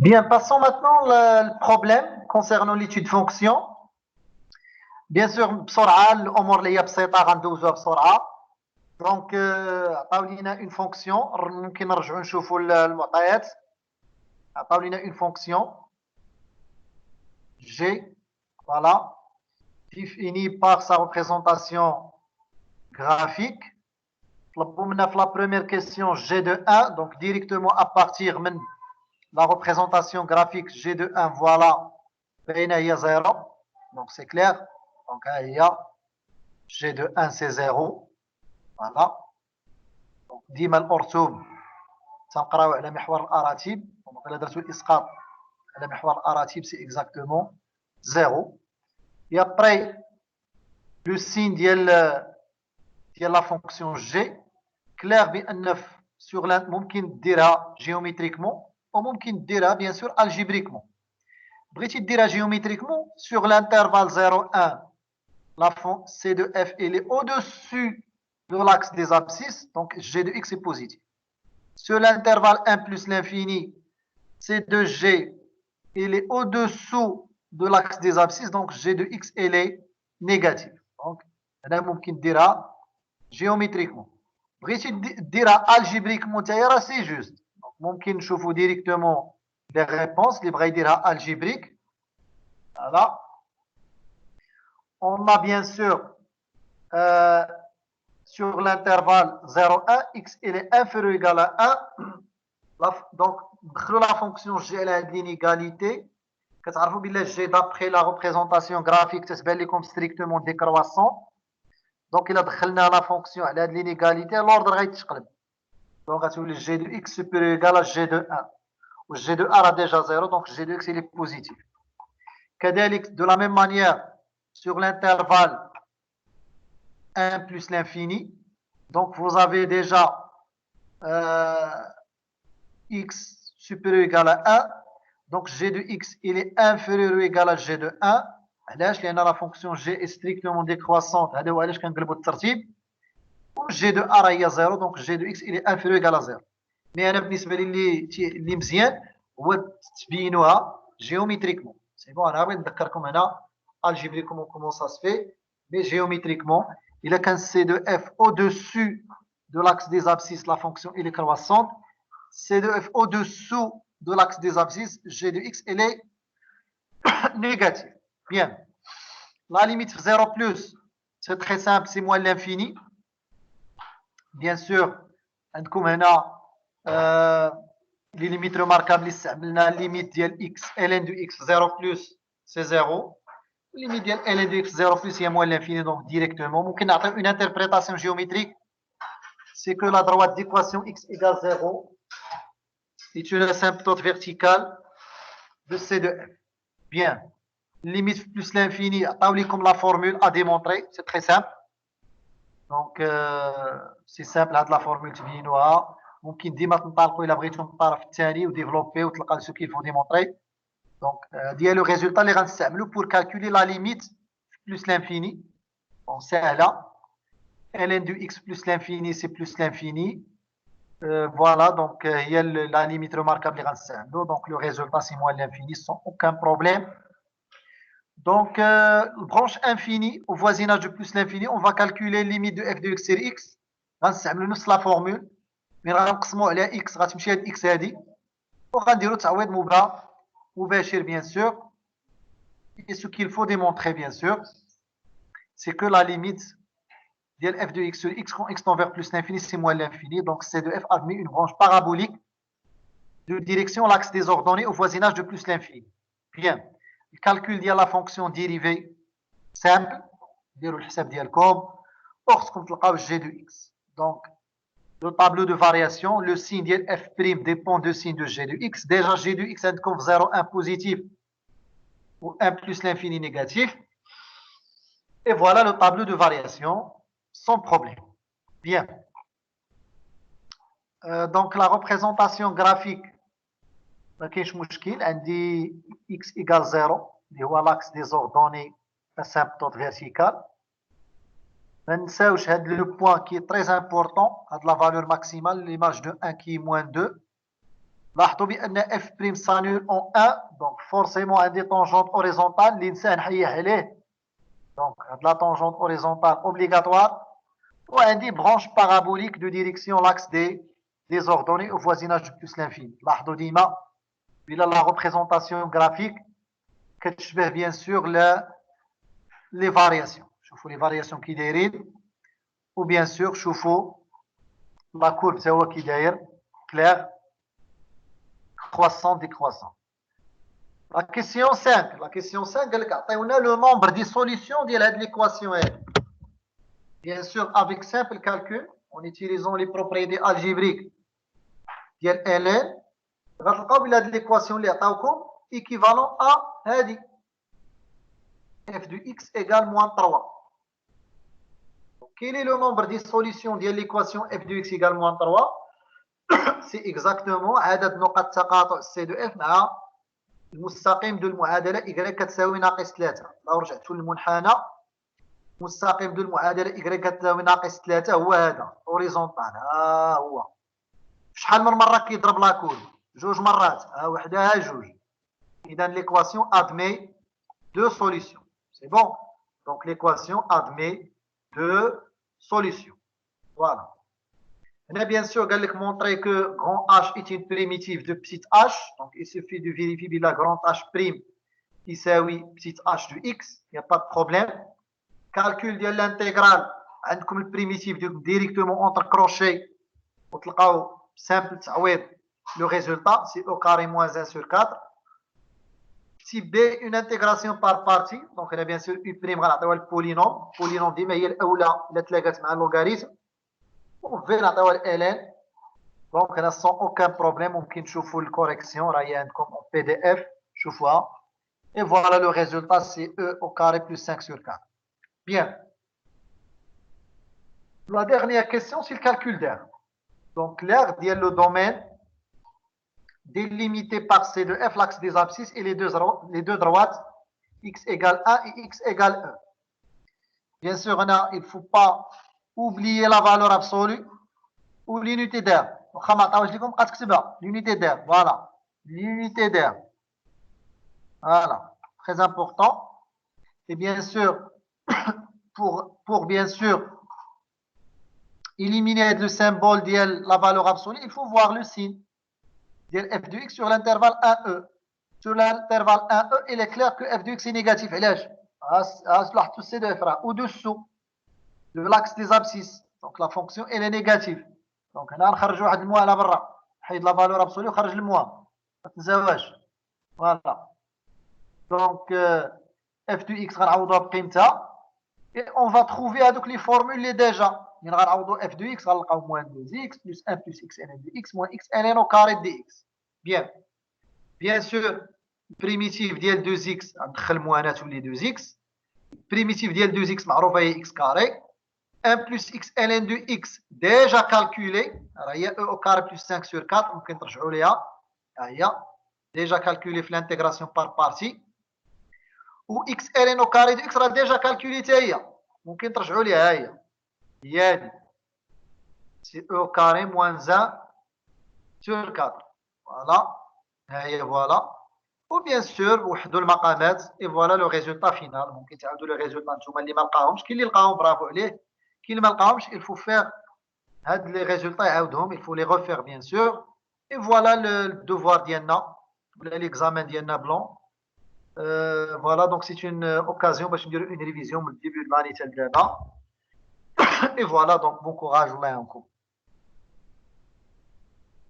Bien, passons maintenant le problème concernant l'étude fonction. Bien sûr, بسرعة الأمور اللي هي بسيطة غندوزوها بسرعة. دونك عطاو لينا اون فونكسيون ممكن نرجعوا نشوفوا المعطيات. عطاو لينا اون فونكسيون g, voilà, définie par sa représentation graphique. طلبوا منا في la première question g de 1, donc directement à partir من la représentation graphique g de 1, voilà, بين هي 0, donc c'est clair. Donc il y a g de 1 c'est 0, voilà. Donc ديما الأرتوب تنقراو على محور الأراتيب. donc إلا درتو الإسقاط على محور الأراتيب c'est exactement 0. Et après le signe ديال la fonction g, clair بأن sur ممكن ديرها géométriquement ou ممكن ديرها bien sûr algébriquement. بغيتي ديرها géométriquement sur l'intervalle 0 1, la c de f elle est au-dessus de l'axe des abscisses, donc g de x est positif. Sur l'intervalle 1 plus l'infini, c de g elle est au-dessous de l'axe des abscisses, donc g de x elle est négative. Donc هنا ممكن ديرها géométriquement. بغيتي ديرها algébriquement تاهي c'est juste. Donc ممكن نشوفوا directement les réponses اللي بغا يديرها algébrique. Voilà. On a bien sûr sur l'intervalle 0,1, x il est inférieur ou égal à 1. Donc, la fonction g elle a une inégalité. كتعرفوا بلي g d'après la représentation graphique تتبان لكم strictement décroissant. Donc, il a دخلنا la fonction على هذه l'inégalité, l'ordre غيتقلب. Donc, غتولي g de x supérieur ou égal à g de 1. و g de 1 a déjà 0, donc g de x il est positif. كذلك de la même manière sur l'intervalle 1 plus l'infini. Donc, vous avez déjà x supérieur ou égal à 1. Donc, g de x, il est inférieur ou égal à g de 1. علاش؟ لأن la fonction g est strictement décroissante. هذا هو علاش كنقلبوا الترتيب. و g de a هي 0. Donc, g de x, il est inférieur ou égal à 0. Mais أنا بالنسبة لي اللي مزيان هو تبينوها géométriquement. C'est bon, أنا غادي نذكركم هنا algébriquement comment ça se fait. Mais géométriquement, il a qu'un c de f au-dessus de l'axe des abscisses, la fonction elle est croissante. c de f au-dessous de l'axe des abscisses, g de x elle est négative. Bien. La limite 0 plus, c'est très simple, c'est moins l'infini. Bien sûr, عندكم هنا les limites remarquables اللي استعملنا limite ديال x ln de x 0 plus c'est 0. Limite ديال ln de x 0 plus هي moins l'infini, donc directement ممكن نعطيو une interprétation géométrique, c'est que la droite d'équation x égale 0 est une asymptote verticale de c de f. Bien. Limite plus l'infini, عطاو لكم la formule à démontrer, c'est très simple. Donc c'est simple, هاد la formule تبينوها. ممكن ديما تنطلقوا الا بغيتوا من الطرف الثاني وديفلوبي وتلقى ce qu'il faut démontrer. Donc ديال le résultat اللي غنستعملوا pour calculer la limite plus l'infini. Bon, سهله. ln de x plus l'infini c'est plus l'infini. Voilà, donc il y a la limite remarquable اللي غنستعملوا. Donc le résultat c'est moins l'infini sans aucun problème. Donc, branche infinie au voisinage de plus l'infini, on va calculer limite de f de x sur x. غنستعملوا نفس la formule, mais غنقسموا على x, غتمشي هاد x هادي وغنديروا تعويض مباشر bien sûr. Et ce qu'il faut démontrer bien sûr, c'est que la limite de f de x sur x quand x tend vers plus l'infini, c'est moins l'infini. Donc, c de f admet une branche parabolique de direction l'axe des ordonnées au voisinage de plus l'infini. Bien. Le calcul de la fonction dérivée simple, ديروا الحساب ديالكم وخصكم تلقاو g de x. Donc le tableau de variation, le signe de f' dépend du signe de g de x. Déjà g de x عندكم 0 1 positif ou 1 plus l'infini négatif. Et voilà le tableau de variation sans problème. Bien. Donc la représentation graphique, ما كاينش مشكل. عندي x égale 0 اللي هو l'axe des ordonnées asymptote verticale. ما ننساوش هاد لو بوين كي تري امبورطون, هاد لا فالور ماكسيمال l'image de 1 qui est moins 2. لاحظوا بان f prime s'annule en 1 donc forcément un des tangentes horizontales الانسان حيح عليه donc la tangente horizontale obligatoire وعندي branche parabolique de direction l'axe des ordonnées au voisinage de plus l'infini. لاحظوا ديما الى la représentation graphique كتشبه bien sûr les variations. شوفوا les variations كي دايرين ou bien sûr شوفوا la courbe تا هو كي داير clair croissant décroissant. La question 5 قال لك عطيونا le nombre des solutions ديال هذه l'équation هذه. Bien sûr, avec simple calcul, en utilisant les propriétés algébriques ديال ln, غتلقاو بلي هاد l'équation اللي عطاوكم équivalent à هادي f de x égale moins 3. Quel est le nombre des solutions ديال l'équation f de x égale moins 3? C'est exactement عدد نقط تقاطع c de f مع المستقيم ديال المعادلة y كتساوي ناقص 3. لو رجعتوا للمنحنى مستقيم ديال المعادله y كتساوي ناقص 3 هو هذا اوريزونتال ها هو. شحال من مره كيضرب لا كورب؟ جوج مرات، ها وحده ها جوج. اذا ليكواسيون ادمي دو سوليسيون. سي بون دونك ليكواسيون ادمي دو سوليسيون. فوالا. هنا bien sûr قال لك montrer que grand H est une primitive de petite h, donc il suffit de vérifier بلا grand H prime يساوي petite h de x, il n'y a pas de problème. Calcul de l'intégrale عندكم البريميتيف directement entre crochets وتلقاو simple تعويض le résultat c'est au carré moins 1 sur 4. Type B, une intégration par partie, donc هنا bien sûr U prime غنعطيوها البولينوم ديما هي الاولى الا تلاقات مع اللوغاريتم وفي نعطيوها ln. دونك هنا sans aucun problème ممكن تشوفوا الكوريكسيون راهي عندكم en PDF شوفوها et voilà le résultat c'est E au carré plus 5 sur 4. Bien. La dernière question, c'est le calcul d'air. Donc, l'air dit le domaine délimité par C de F, l'axe des abscisses et les deux droites, x égale 1 et x égale 1. Bien sûr, il ne faut pas oublier la valeur absolue ou l'unité d'air. L'unité d'air, voilà. L'unité d'air. Voilà. Très important. Et bien sûr, pour bien sûr éliminer le symbole de la valeur absolue, il faut voir le signe de f de x sur l'intervalle 1e. Sur l'intervalle 1e, il est clair que f de x est négatif. Au-dessous de l'axe des abscisses. Donc la fonction, elle est négative. Donc on a un moins à la la valeur absolue, on le moins. Voilà. Donc f de x, et on va trouver avec les formules déjà. Il y a f de x, moins 2x, plus 1 plus x ln de x, moins x ln au carré de x. Bien. Bien sûr, primitive ديال 2x, ندخل موانات ولي 2x. Primitive ديال 2x معروفة هي x carré. 1 plus x ln de x déjà calculé. هي e au carré plus 5 sur 4. ممكن ترجعوا ليها. هي déjà calculé في l'intégration par partie. و x ln au carré de x راه déjà calculé حتى هي. ممكن ترجعوا ليها هي هادي. C'est e au carré moins 1 sur 4. Voilà. Et voilà. Ou bien sûr, وحدوا المقامات et voilà le résultat final. ممكن تعاودوا le résultat نتوما اللي ما لقاهمش. كاين اللي لقاهم برافو عليه. كاين اللي ما لقاهمش il faut faire هاد les résultats يعاودهم. Il faut les refaire bien sûr. Et voilà le devoir ديالنا ولا l'examen ديالنا blanc. Voilà, donc c'est une occasion باش نديروا une révision من le début de l'année حتى لدابا. Et voilà, donc bon courage والله يعاونكم.